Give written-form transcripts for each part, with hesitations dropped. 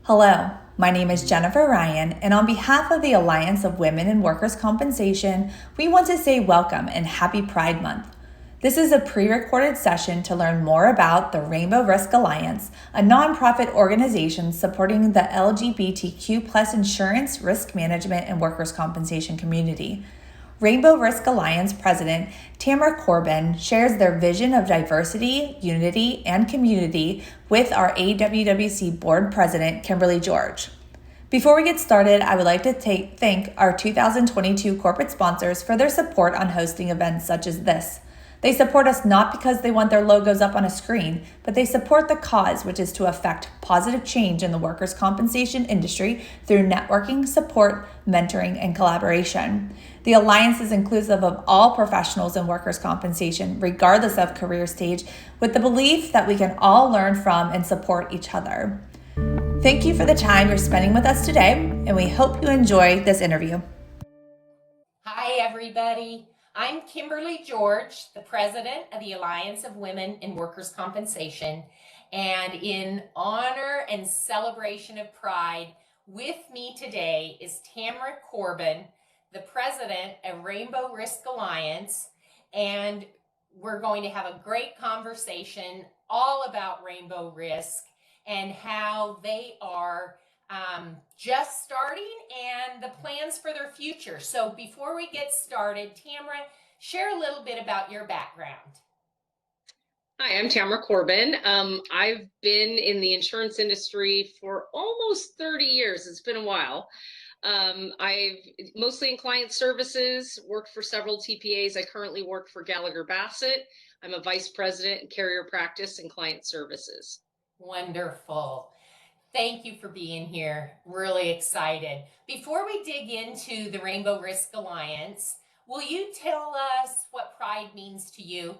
Hello, my name is Jennifer Ryan, and on behalf of the Alliance of Women in Workers' Compensation, we want to say welcome and happy Pride Month. This is a pre-recorded session to learn more about the Rainbow Risk Alliance, a nonprofit organization supporting the LGBTQ+ insurance, risk management, and workers' compensation community. Rainbow Risk Alliance President Tamara Corbin shares their vision of diversity, unity, and community with our AWWC Board President Kimberly George. Before we get started, I would like to thank our 2022 corporate sponsors for their support on hosting events such as this. They support us not because they want their logos up on a screen, but they support the cause, which is to affect positive change in the workers' compensation industry through networking, support, mentoring, and collaboration. The Alliance is inclusive of all professionals in workers' compensation, regardless of career stage, with the belief that we can all learn from and support each other. Thank you for the time you're spending with us today, and we hope you enjoy this interview. Hi, everybody. I'm Kimberly George, the president of the Alliance of Women in Workers' Compensation. And in honor and celebration of Pride, with me today is Tamara Corbin, the president of Rainbow Risk Alliance. And we're going to have a great conversation all about Rainbow Risk and how they are just starting and the plans for their future. So before we get started, Tamara, share a little bit about your background. Hi, I'm Tamara Corbin. I've been in the insurance industry for almost 30 years. It's been a while. I've mostly in client services, worked for several TPAs. I currently work for Gallagher Bassett. I'm a vice president in carrier practice and client services. Wonderful. Thank you for being here. Really excited. Before we dig into the Rainbow Risk Alliance, will you tell us what Pride means to you?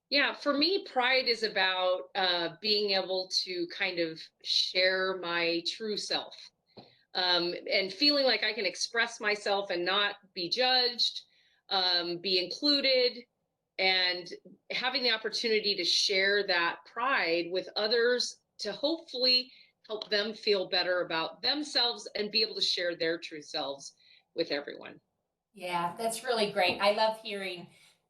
Yeah, for me, Pride is about being able to kind of share my true self and feeling like I can express myself and not be judged, be included, and having the opportunity to share that pride with others to hopefully help them feel better about themselves and be able to share their true selves with everyone. Yeah, that's really great. I love hearing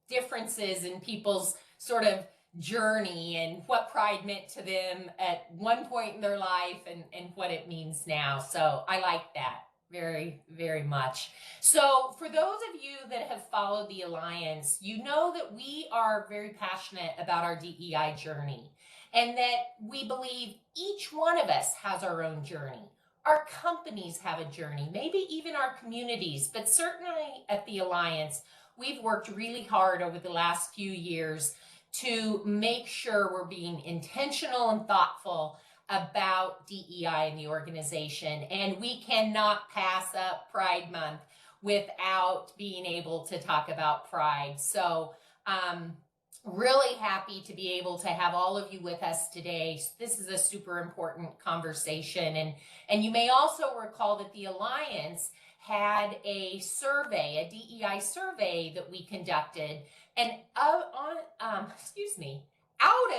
differences in people's sort of journey and what pride meant to them at one point in their life and what it means now. So I like that very, very much. So for those of you that have followed the Alliance, you know that we are very passionate about our DEI journey and that we believe each one of us has our own journey. Our companies have a journey, maybe even our communities, but certainly at the Alliance, we've worked really hard over the last few years to make sure we're being intentional and thoughtful about DEI in the organization. And we cannot pass up Pride Month without being able to talk about Pride. So really happy to be able to have all of you with us today. This is a super important conversation. And you may also recall that the Alliance had a survey, a DEI survey that we conducted. And out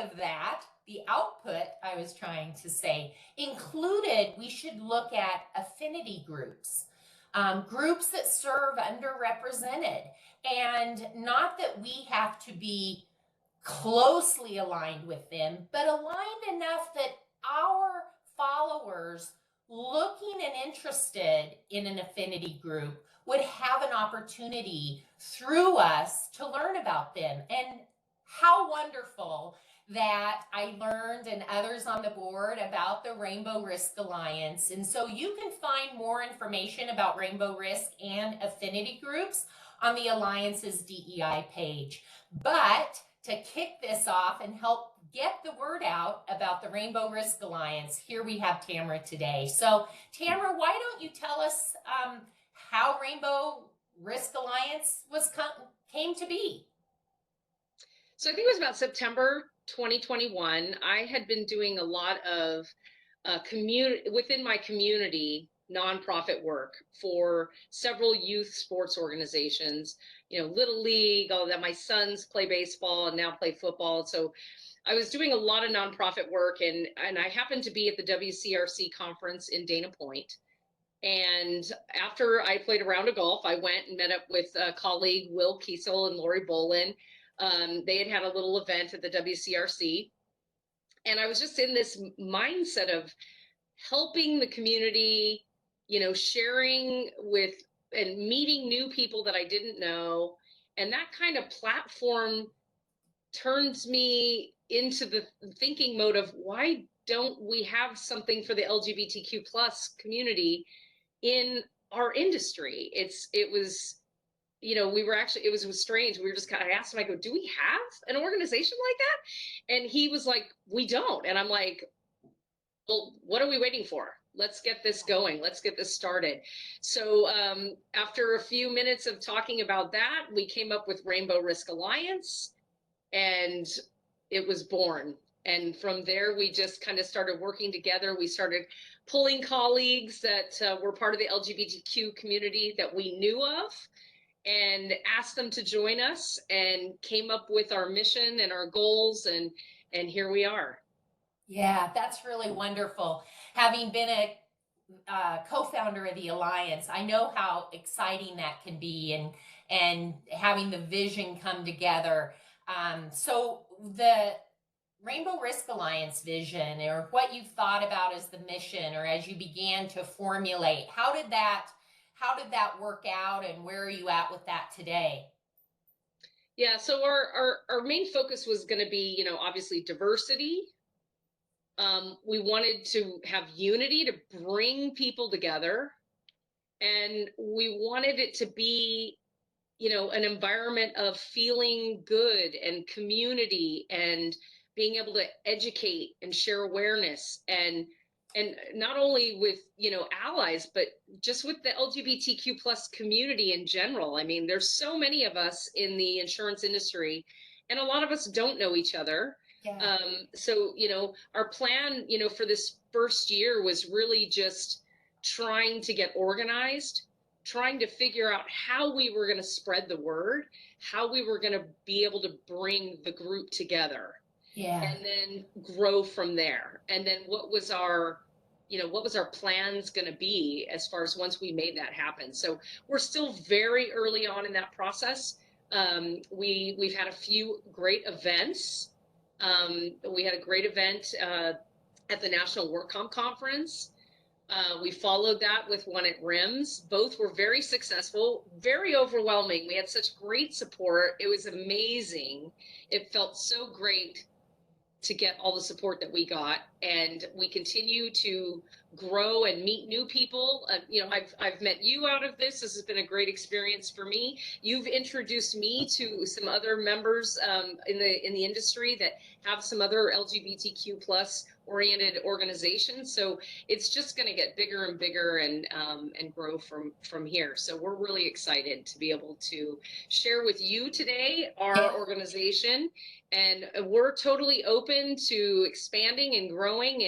of that, the output, I was trying to say, included we should look at affinity groups, groups that serve underrepresented. And not that we have to be closely aligned with them, but aligned enough that our followers looking and interested in an affinity group would have an opportunity through us to learn about them. And how wonderful that I learned and others on the board about the Rainbow Risk Alliance. And so you can find more information about Rainbow Risk and affinity groups on the Alliance's DEI page. But to kick this off and help get the word out about the Rainbow Risk Alliance, here we have Tamara today. So Tamara, why don't you tell us how Rainbow Risk Alliance came to be? So I think it was about September 2021. I had been doing a lot of within my community nonprofit work for several youth sports organizations, Little League, all that. My sons play baseball and now play football. So I was doing a lot of nonprofit work, and I happened to be at the WCRC conference in Dana Point. And after I played a round of golf, I went and met up with a colleague, Will Kiesel and Lori Bolin. They had had a little event at the WCRC. And I was just in this mindset of helping the community, sharing with and meeting new people that I didn't know. And that kind of platform turns me into the thinking mode of, why don't we have something for the LGBTQ plus community in our industry? It was, it was strange. We were just kind of, I asked him, I go, do we have an organization like that? And he was like, we don't. And I'm like, well, what are we waiting for? Let's get this going. Let's get this started. So after a few minutes of talking about that, we came up with Rainbow Risk Alliance, and it was born. And from there, we just kind of started working together. We started pulling colleagues that were part of the LGBTQ community that we knew of, and asked them to join us, and came up with our mission and our goals, and here we are. Yeah, that's really wonderful. Having been a co-founder of the Alliance, I know how exciting that can be, and having the vision come together. So the Rainbow Risk Alliance vision, or what you thought about as the mission, or as you began to formulate, how did that work out, and where are you at with that today? Yeah, so our main focus was going to be, obviously diversity. We wanted to have unity to bring people together, and we wanted it to be, an environment of feeling good and community, and being able to educate and share awareness, and not only with, allies, but just with the LGBTQ plus community in general. I mean, there's so many of us in the insurance industry, and a lot of us don't know each other. Yeah. So, our plan, for this first year was really just trying to get organized, trying to figure out how we were going to spread the word, how we were going to be able to bring the group together. Yeah. And then grow from there. And then what was our plans going to be as far as once we made that happen? So we're still very early on in that process. We've had a few great events. We had a great event at the National Work Comp Conference. We followed that with one at RIMS. Both were very successful, very overwhelming. We had such great support. It was amazing. It felt so great to get all the support that we got, and we continue to grow and meet new people. I've met you out of this. This has been a great experience for me. You've introduced me to some other members in the industry that have some other LGBTQ plus oriented organizations. So it's just going to get bigger and bigger, and grow from here. So we're really excited to be able to share with you today our organization, and we're totally open to expanding and growing,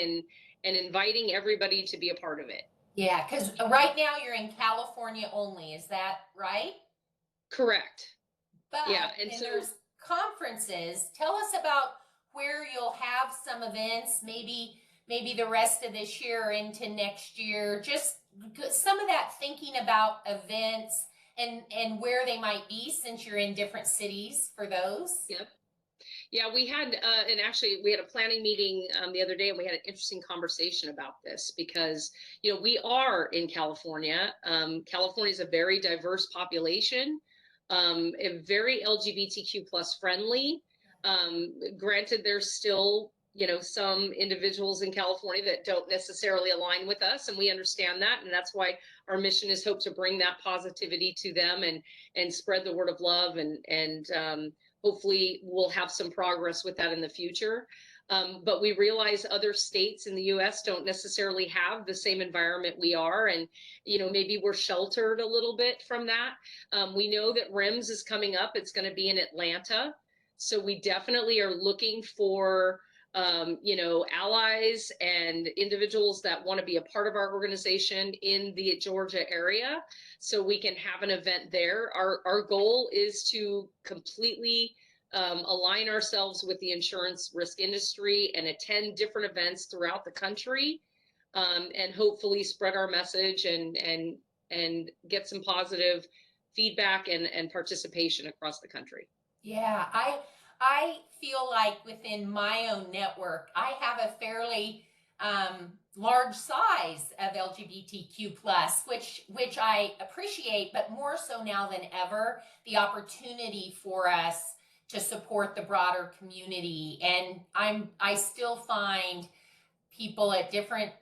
and inviting everybody to be a part of it. Yeah, because right now you're in California only, is that right? Correct. But yeah, and so there's conferences. Tell us about where you'll have some events, maybe the rest of this year or into next year. Just some of that thinking about events and where they might be, since you're in different cities for those. Yep. Yeah, we had, and actually we had a planning meeting the other day, and we had an interesting conversation about this because, we are in California. California is a very diverse population, very LGBTQ plus friendly. Granted, there's still, some individuals in California that don't necessarily align with us, and we understand that. And that's why our mission is hope to bring that positivity to them, and spread the word of love, and hopefully we'll have some progress with that in the future. But we realize other states in the US don't necessarily have the same environment we are. And, maybe we're sheltered a little bit from that. We know that RIMS is coming up. It's going to be in Atlanta. So we definitely are looking for, allies and individuals that want to be a part of our organization in the Georgia area, so we can have an event there. Our goal is to completely align ourselves with the insurance risk industry and attend different events throughout the country, and hopefully spread our message and get some positive feedback and participation across the country. Yeah, I feel like within my own network, I have a fairly large size of LGBTQ plus, which I appreciate, but more so now than ever, the opportunity for us to support the broader community. And I still find people at different,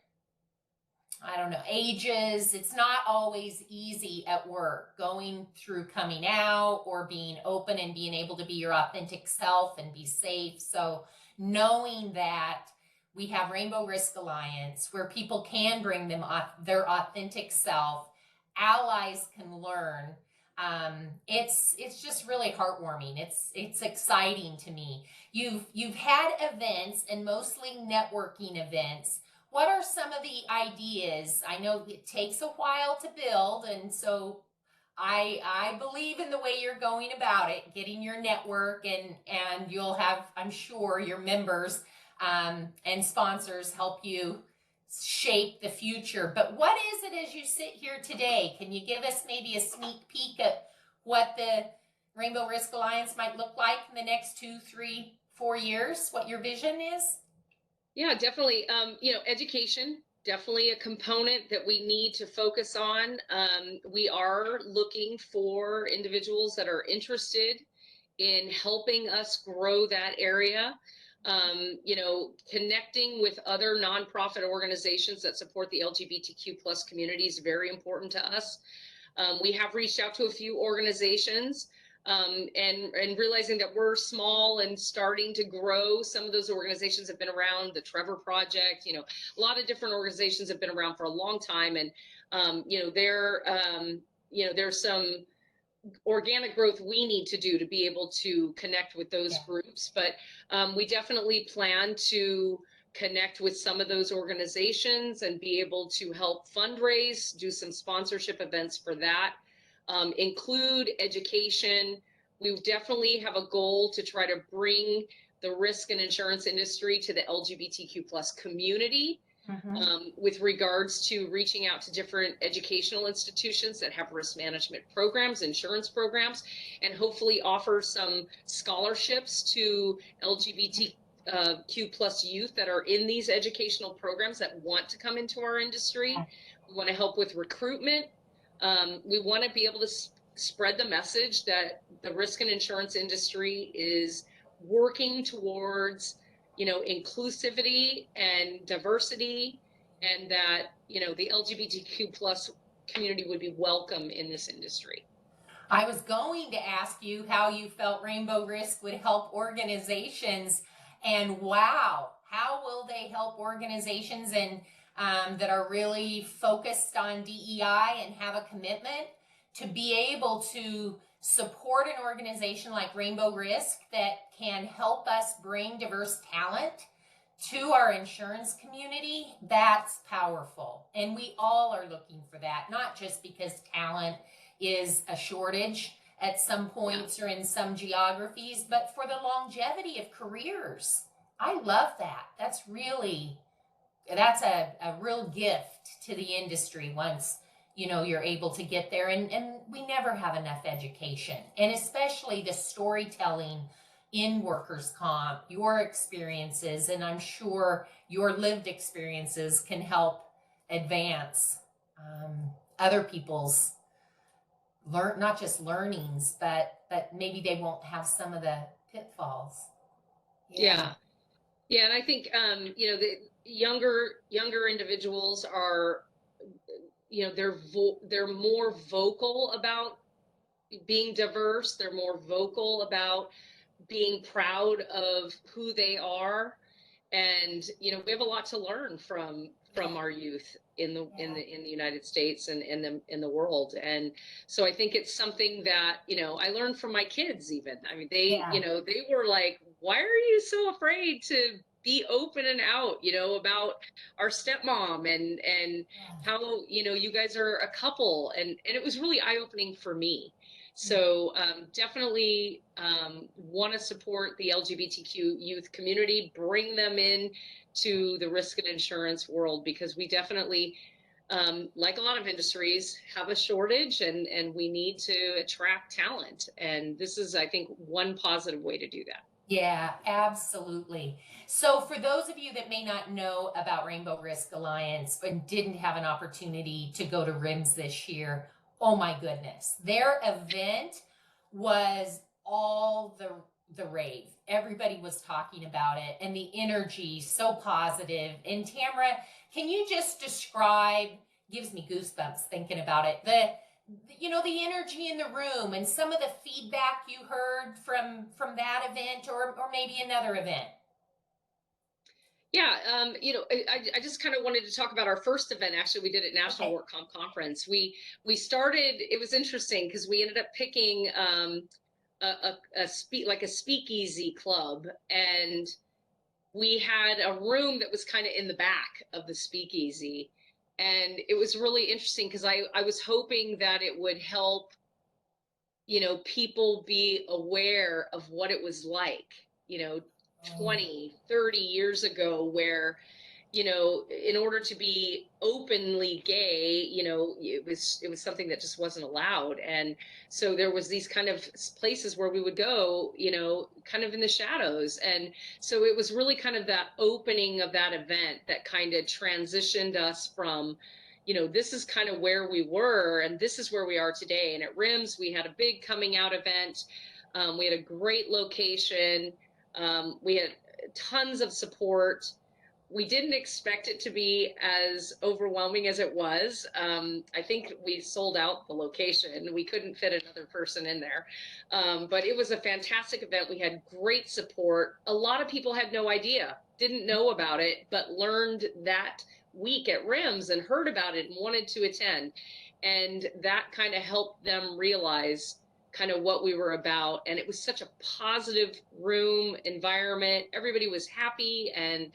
I don't know, ages. It's not always easy at work going through coming out or being open and being able to be your authentic self and be safe. So knowing that we have Rainbow Risk Alliance where people can bring them their authentic self, allies can learn. It's just really heartwarming. It's exciting to me. You've had events and mostly networking events. What are some of the ideas? I know it takes a while to build, and so I believe in the way you're going about it, getting your network, and you'll have, I'm sure, your members and sponsors help you shape the future. But what is it as you sit here today? Can you give us maybe a sneak peek at what the Rainbow Risk Alliance might look like in the next 2, 3, 4 years? What your vision is? Yeah, definitely. Education, definitely a component that we need to focus on. We are looking for individuals that are interested in helping us grow that area. Connecting with other nonprofit organizations that support the LGBTQ plus community is very important to us. We have reached out to a few organizations, and realizing that we're small and starting to grow. Some of those organizations have been around, the Trevor Project, a lot of different organizations have been around for a long time. And, there's some organic growth we need to do to be able to connect with those groups. But we definitely plan to connect with some of those organizations and be able to help fundraise, do some sponsorship events for that. Include education. We definitely have a goal to try to bring the risk and insurance industry to the LGBTQ plus community, with regards to reaching out to different educational institutions that have risk management programs, insurance programs, and hopefully offer some scholarships to LGBTQ plus youth that are in these educational programs that want to come into our industry. We want to help with recruitment. We want to be able to spread the message that the risk and insurance industry is working towards, inclusivity and diversity, and that, the LGBTQ plus community would be welcome in this industry. I was going to ask you how you felt Rainbow Risk would help organizations, and wow, how will they help organizations and that are really focused on DEI and have a commitment to be able to support an organization like Rainbow Risk that can help us bring diverse talent to our insurance community? That's powerful. And we all are looking for that, not just because talent is a shortage at some points or in some geographies, but for the longevity of careers. I love that. That's a real gift to the industry once you're able to get there. And we never have enough education, and especially the storytelling in workers' comp, your experiences, and I'm sure your lived experiences can help advance other people's not just learnings, but maybe they won't have some of the pitfalls. Yeah. And I think the younger individuals are, they're more vocal about being diverse. They're more vocal about being proud of who they are, and we have a lot to learn from our youth in the United States and in the world. And so I think it's something that I learned from my kids. Even, I mean, they they were like, why are you so afraid to be open and out about our stepmom and how you guys are a couple, and it was really eye-opening for me. So definitely want to support the LGBTQ youth community, bring them in to the risk and insurance world, because we definitely, like a lot of industries, have a shortage, and we need to attract talent. And this is, I think, one positive way to do that. Yeah, absolutely. So, for those of you that may not know about Rainbow Risk Alliance and didn't have an opportunity to go to RIMS this year, oh my goodness, their event was all the rave. Everybody was talking about it, and the energy so positive. And Tamara, can you just describe? Gives me goosebumps thinking about it. The energy in the room and some of the feedback you heard from that event, or maybe another event. Yeah, I just kind of wanted to talk about our first event. Actually, we did at National Work Comp Conference. We started. It was interesting because we ended up picking a speakeasy club, and we had a room that was kind of in the back of the speakeasy. And it was really interesting because I was hoping that it would help, people be aware of what it was like, 20, 30 years ago, where, in order to be openly gay, it was something that just wasn't allowed. And so there was these kind of places where we would go, kind of in the shadows. And so it was really kind of that opening of that event that kind of transitioned us from, this is kind of where we were, and this is where we are today. And at RIMS, we had a big coming out event. We had a great location. We had tons of support. We didn't expect it to be as overwhelming as it was. I think we sold out the location. We couldn't fit another person in there. But it was a fantastic event. We had great support. A lot of people had no idea, didn't know about it, but learned that week at RIMS and heard about it and wanted to attend. And that kind of helped them realize kind of what we were about. And it was such a positive room environment. Everybody was happy, and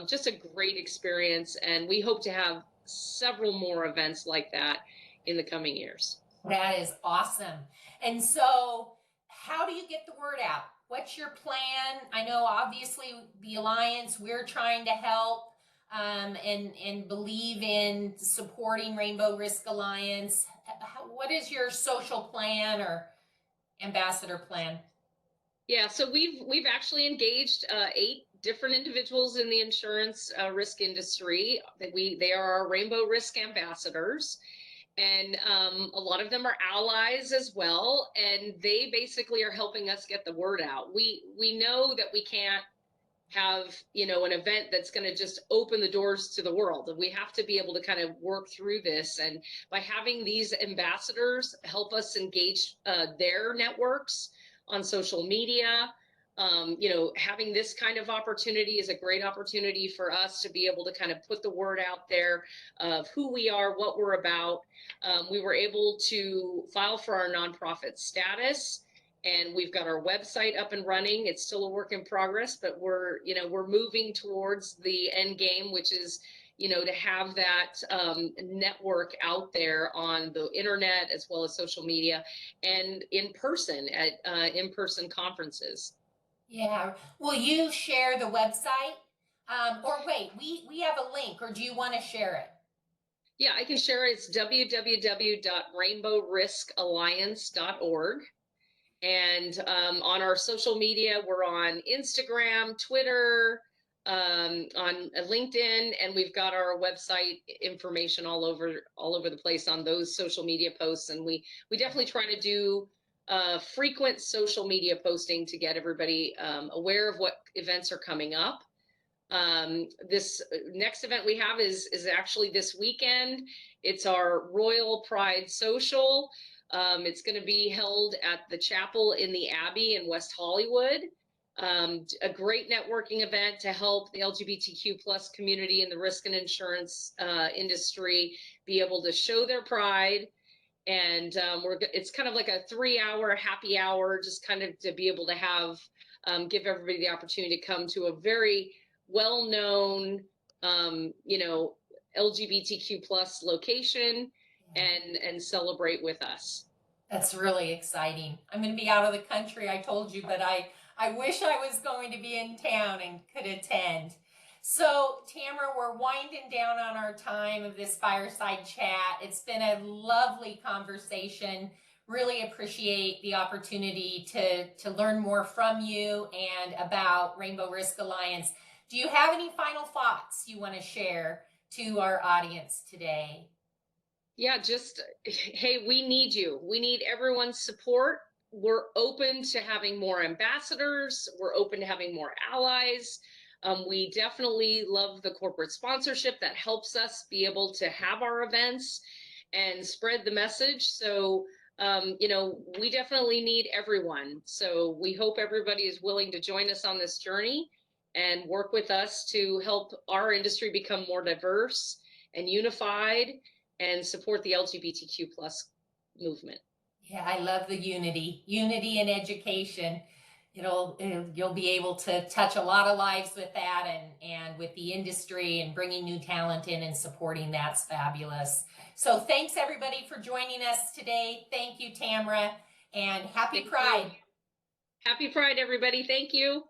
just a great experience. And we hope to have several more events like that in the coming years. That is awesome. And so, how do you get the word out? What's your plan? I know obviously the Alliance, we're trying to help and believe in supporting Rainbow Risk Alliance. What is your social plan or ambassador plan? Yeah, so we've actually engaged 8 different individuals in the insurance risk industry. They are our Rainbow Risk ambassadors, and a lot of them are allies as well. And they basically are helping us get the word out. We know that we can't have an event that's going to just open the doors to the world, and we have to be able to kind of work through this. And by having these ambassadors help us engage their networks on social media, having this kind of opportunity is a great opportunity for us to be able to kind of put the word out there of who we are, what we're about. We were able to file for our nonprofit status, and we've got our website up and running. It's still a work in progress, but we're moving towards the end game, which is, to have that network out there on the internet as well as social media and in person at in-person conferences. Yeah. Will you share the website? Or wait, we have a link, or do you want to share it? Yeah, I can share it. It's www.rainbowriskalliance.org. And on our social media, we're on Instagram, Twitter, on LinkedIn, and we've got our website information all over the place on those social media posts. And we definitely try to do frequent social media posting to get everybody aware of what events are coming up. This next event we have is actually this weekend. It's our Royal Pride Social. It's going to be held at the chapel in the Abbey in West Hollywood. A great networking event to help the LGBTQ plus community in the risk and insurance industry be able to show their pride. And it's kind of like a 3-hour happy hour, just kind of to be able to have give everybody the opportunity to come to a very well-known, LGBTQ plus location and celebrate with us. That's really exciting. I'm going to be out of the country, I told you, but I wish I was going to be in town and could attend. So, Tamara, we're winding down on our time of this fireside chat. It's been a lovely conversation. Really appreciate the opportunity to learn more from you and about Rainbow Risk Alliance. Do you have any final thoughts you want to share to our audience today? Yeah, just, hey, we need you. We need everyone's support. We're open to having more ambassadors. We're open to having more allies. We definitely love the corporate sponsorship that helps us be able to have our events and spread the message. So, we definitely need everyone. So we hope everybody is willing to join us on this journey and work with us to help our industry become more diverse and unified and support the LGBTQ plus movement. Yeah, I love the unity in education. You'll be able to touch a lot of lives with that, and with the industry and bringing new talent in and supporting that's fabulous. So thanks everybody for joining us today. Thank you, Tamara, and happy Pride. Happy Pride, everybody. Thank you.